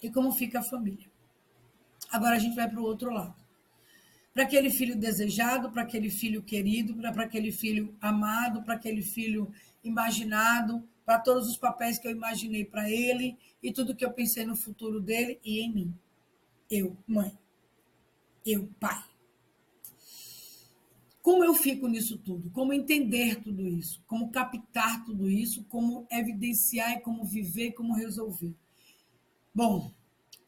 e como fica a família. Agora a gente vai para o outro lado. Para aquele filho desejado, para aquele filho querido, para aquele filho amado, para aquele filho imaginado, para todos os papéis que eu imaginei para ele e tudo que eu pensei no futuro dele e em mim. Eu, mãe. Eu, pai. Como eu fico nisso tudo? Como entender tudo isso? Como captar tudo isso? Como evidenciar e como viver, como resolver? Bom,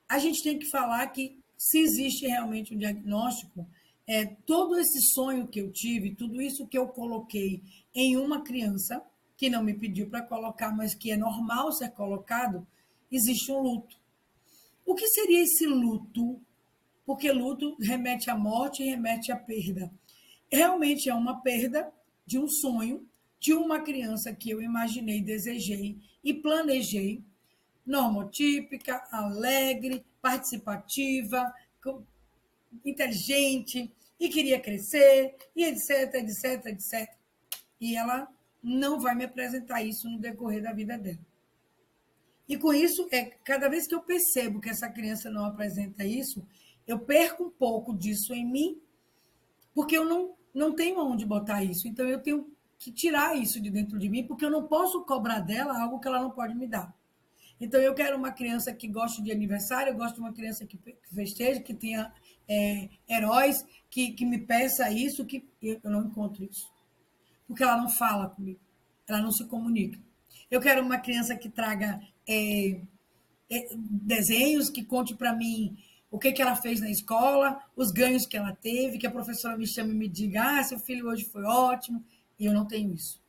a gente tem que falar que se existe realmente um diagnóstico, todo esse sonho que eu tive, tudo isso que eu coloquei em uma criança, que não me pediu para colocar, mas que é normal ser colocado, existe um luto. O que seria esse luto? Porque luto remete à morte e remete à perda. Realmente é uma perda de um sonho, de uma criança que eu imaginei, desejei e planejei, normotípica, alegre, participativa, inteligente, e queria crescer, e etc, etc, etc. E ela não vai me apresentar isso no decorrer da vida dela. E com isso, cada vez que eu percebo que essa criança não apresenta isso, eu perco um pouco disso em mim, porque eu não tenho onde botar isso. Então, eu tenho que tirar isso de dentro de mim, porque eu não posso cobrar dela algo que ela não pode me dar. Então, eu quero uma criança que goste de aniversário, eu gosto de uma criança que festeje, que tenha heróis, que me peça isso, que eu não encontro isso. Porque ela não fala comigo, ela não se comunica. Eu quero uma criança que traga desenhos, que conte para mim o que ela fez na escola, os ganhos que ela teve, que a professora me chame e me diga, seu filho hoje foi ótimo, e eu não tenho isso.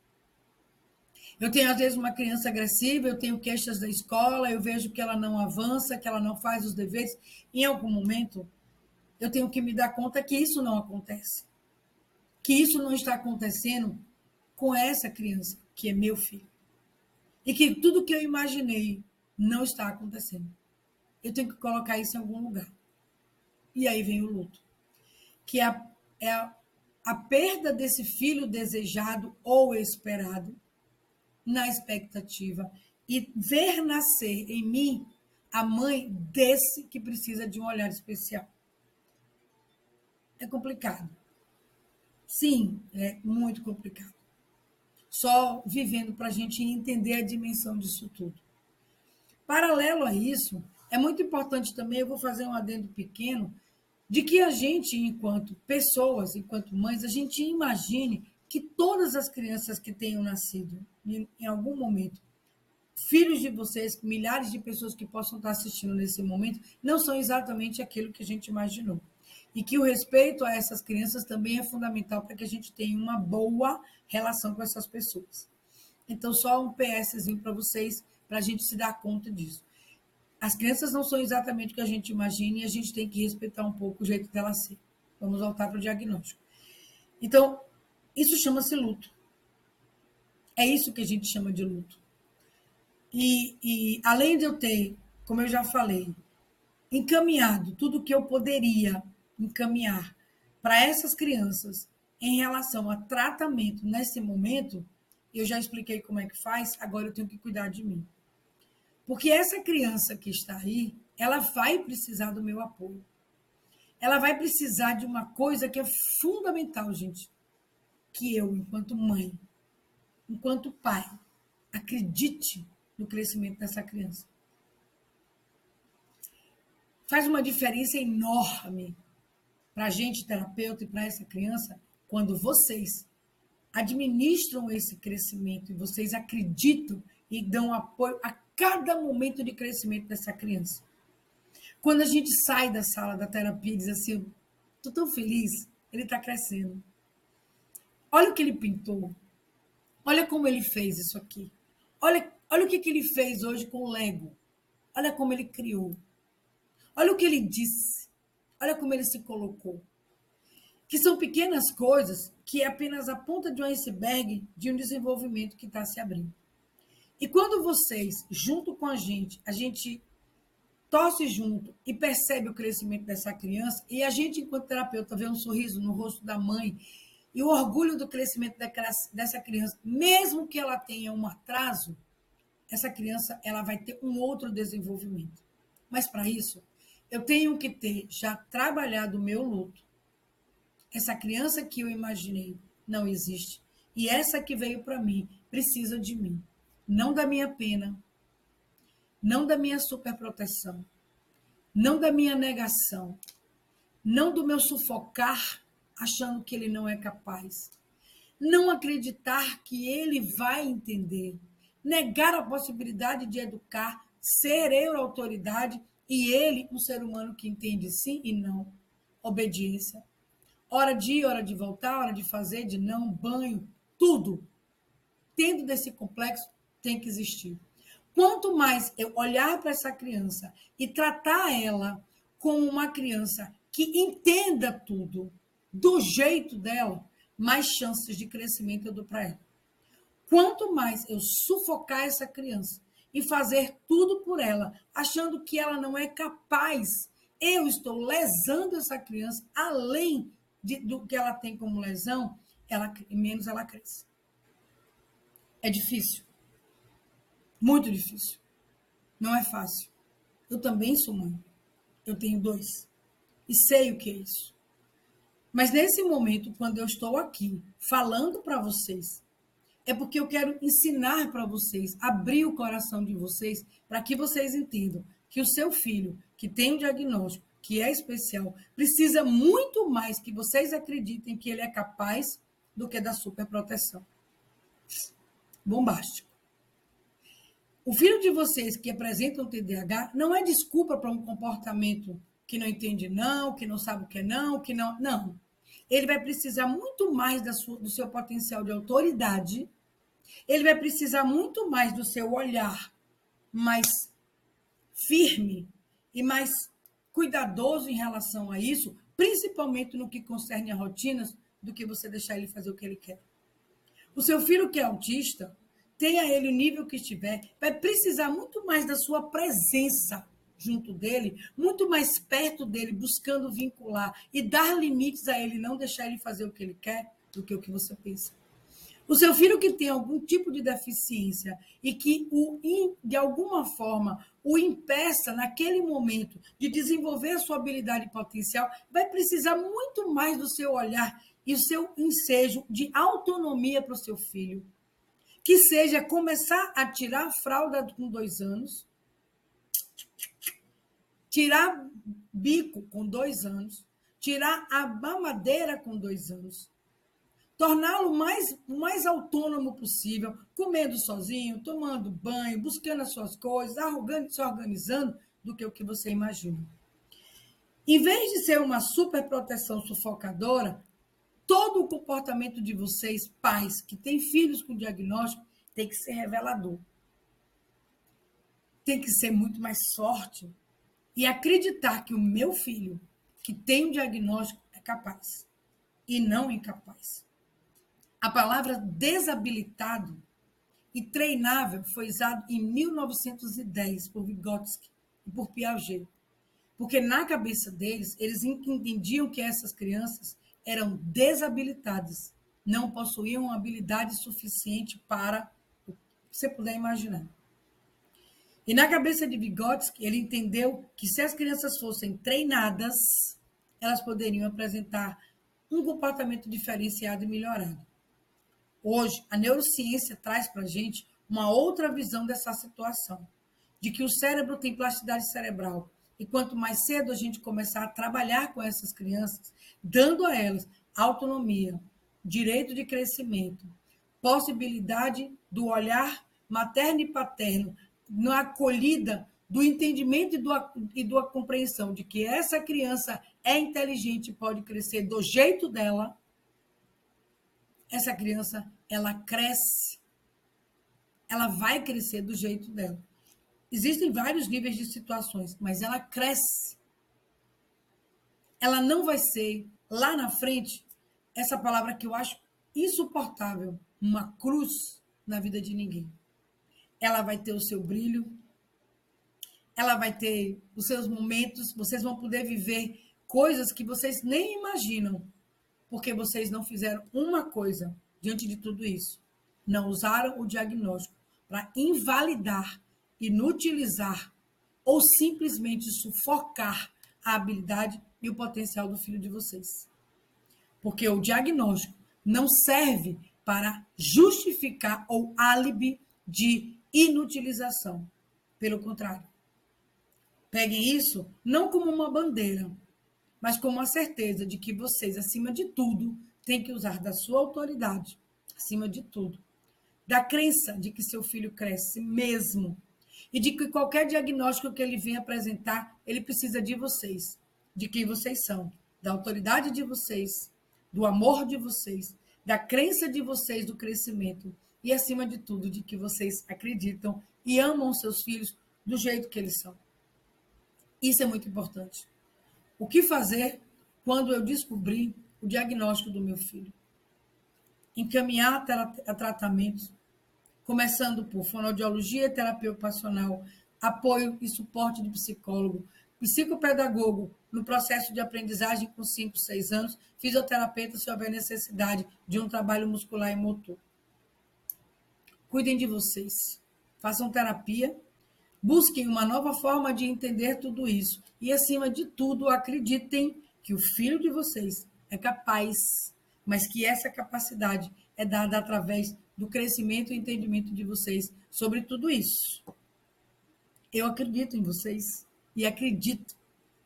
Eu tenho, às vezes, uma criança agressiva, eu tenho queixas da escola, eu vejo que ela não avança, que ela não faz os deveres. Em algum momento, eu tenho que me dar conta que isso não acontece. Que isso não está acontecendo com essa criança, que é meu filho. E que tudo que eu imaginei não está acontecendo. Eu tenho que colocar isso em algum lugar. E aí vem o luto. Que a perda desse filho desejado ou esperado, na expectativa, e ver nascer em mim a mãe desse que precisa de um olhar especial. É complicado. Sim, é muito complicado. Só vivendo para a gente entender a dimensão disso tudo. Paralelo a isso, é muito importante também, eu vou fazer um adendo pequeno, de que a gente, enquanto pessoas, enquanto mães, a gente imagine que todas as crianças que tenham nascido em algum momento, filhos de vocês, milhares de pessoas que possam estar assistindo nesse momento, não são exatamente aquilo que a gente imaginou. E que o respeito a essas crianças também é fundamental para que a gente tenha uma boa relação com essas pessoas. Então, só um PSzinho para vocês, para a gente se dar conta disso. As crianças não são exatamente o que a gente imagina e a gente tem que respeitar um pouco o jeito dela ser. Vamos voltar para o diagnóstico. Então, isso chama-se luto. É isso que a gente chama de luto. E além de eu ter, como eu já falei, encaminhado tudo o que eu poderia encaminhar para essas crianças em relação a tratamento nesse momento, eu já expliquei como é que faz, agora eu tenho que cuidar de mim. Porque essa criança que está aí, ela vai precisar do meu apoio. Ela vai precisar de uma coisa que é fundamental, gente. Que eu, enquanto mãe, enquanto pai, acredite no crescimento dessa criança. Faz uma diferença enorme para a gente, terapeuta, e para essa criança, quando vocês administram esse crescimento e vocês acreditam e dão apoio a cada momento de crescimento dessa criança. Quando a gente sai da sala da terapia e diz assim, estou tão feliz, ele está crescendo. Olha o que ele pintou. Olha como ele fez isso aqui. Olha o que ele fez hoje com o Lego. Olha como ele criou. Olha o que ele disse. Olha como ele se colocou. Que são pequenas coisas que é apenas a ponta de um iceberg de um desenvolvimento que está se abrindo. E quando vocês, junto com a gente torce junto e percebe o crescimento dessa criança, e a gente, enquanto terapeuta, vê um sorriso no rosto da mãe e o orgulho do crescimento dessa criança, mesmo que ela tenha um atraso, essa criança ela vai ter um outro desenvolvimento. Mas para isso, eu tenho que ter já trabalhado o meu luto. Essa criança que eu imaginei não existe. E essa que veio para mim precisa de mim. Não da minha pena, não da minha superproteção, não da minha negação, não do meu sufocar achando que ele não é capaz, não acreditar que ele vai entender, negar a possibilidade de educar, ser eu a autoridade e ele um ser humano que entende sim e não, obediência, hora de ir, hora de voltar, hora de fazer, de não, banho, tudo, tendo desse complexo, tem que existir. Quanto mais eu olhar para essa criança e tratar ela como uma criança que entenda tudo do jeito dela, mais chances de crescimento eu dou para ela. Quanto mais eu sufocar essa criança e fazer tudo por ela, achando que ela não é capaz, eu estou lesando essa criança além do que ela tem como lesão, menos ela cresce. É difícil, muito difícil. Não é fácil. Eu também sou mãe. Eu tenho 2. E sei o que é isso. Mas nesse momento, quando eu estou aqui falando para vocês, é porque eu quero ensinar para vocês, abrir o coração de vocês, para que vocês entendam que o seu filho, que tem um diagnóstico, que é especial, precisa muito mais que vocês acreditem que ele é capaz do que da superproteção. Bombástico. O filho de vocês que apresentam TDAH não é desculpa para um comportamento que não entende não, que não sabe o que é não, que não. Não. Ele vai precisar muito mais do seu potencial de autoridade, ele vai precisar muito mais do seu olhar mais firme e mais cuidadoso em relação a isso, principalmente no que concerne a rotinas, do que você deixar ele fazer o que ele quer. O seu filho que é autista, tenha ele o nível que estiver, vai precisar muito mais da sua presença junto dele, muito mais perto dele, buscando vincular e dar limites a ele, não deixar ele fazer o que ele quer, do que o que você pensa. O seu filho que tem algum tipo de deficiência e que, de alguma forma, o impeça naquele momento de desenvolver a sua habilidade potencial, vai precisar muito mais do seu olhar e o seu ensejo de autonomia para o seu filho. Que seja começar a tirar a fralda com 2 anos, tirar bico com 2 anos, tirar a mamadeira com 2 anos, torná-lo o mais autônomo possível, comendo sozinho, tomando banho, buscando as suas coisas, se organizando, do que o que você imagina. Em vez de ser uma superproteção sufocadora, todo o comportamento de vocês, pais que têm filhos com diagnóstico, tem que ser revelador. Tem que ser muito mais forte e acreditar que o meu filho, que tem um diagnóstico, é capaz e não incapaz. A palavra desabilitado e treinável foi usada em 1910 por Vygotsky e por Piaget. Porque na cabeça deles, eles entendiam que essas crianças eram desabilitadas, não possuíam habilidade suficiente para o que você puder imaginar. E na cabeça de Vygotsky, ele entendeu que se as crianças fossem treinadas, elas poderiam apresentar um comportamento diferenciado e melhorado. Hoje, a neurociência traz para a gente uma outra visão dessa situação, de que o cérebro tem plasticidade cerebral. E quanto mais cedo a gente começar a trabalhar com essas crianças, dando a elas autonomia, direito de crescimento, possibilidade do olhar materno e paterno, na acolhida do entendimento e da compreensão de que essa criança é inteligente e pode crescer do jeito dela, essa criança, ela cresce, ela vai crescer do jeito dela. Existem vários níveis de situações, mas ela cresce. Ela não vai ser, lá na frente, essa palavra que eu acho insuportável, uma cruz na vida de ninguém. Ela vai ter o seu brilho, ela vai ter os seus momentos, vocês vão poder viver coisas que vocês nem imaginam, porque vocês não fizeram uma coisa diante de tudo isso. Não usaram o diagnóstico para invalidar, inutilizar ou simplesmente sufocar a habilidade e o potencial do filho de vocês. Porque o diagnóstico não serve para justificar ou álibi de inutilização. Pelo contrário, peguem isso não como uma bandeira, mas como a certeza de que vocês, acima de tudo, têm que usar da sua autoridade, acima de tudo, da crença de que seu filho cresce mesmo, e de que qualquer diagnóstico que ele venha apresentar, ele precisa de vocês, de quem vocês são, da autoridade de vocês, do amor de vocês, da crença de vocês do crescimento, e acima de tudo, de que vocês acreditam e amam seus filhos do jeito que eles são. Isso é muito importante. O que fazer quando eu descobri o diagnóstico do meu filho? Encaminhar a tratamento, começando por fonoaudiologia, terapia ocupacional, apoio e suporte de psicólogo, psicopedagogo no processo de aprendizagem com 5, 6 anos, fisioterapeuta se houver necessidade de um trabalho muscular e motor. Cuidem de vocês, façam terapia, busquem uma nova forma de entender tudo isso e, acima de tudo, acreditem que o filho de vocês é capaz, mas que essa capacidade é dada através do crescimento e entendimento de vocês sobre tudo isso. Eu acredito em vocês e acredito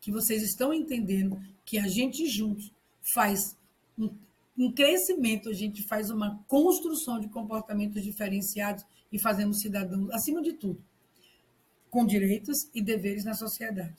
que vocês estão entendendo que a gente juntos faz um crescimento, a gente faz uma construção de comportamentos diferenciados e fazemos cidadãos, acima de tudo, com direitos e deveres na sociedade.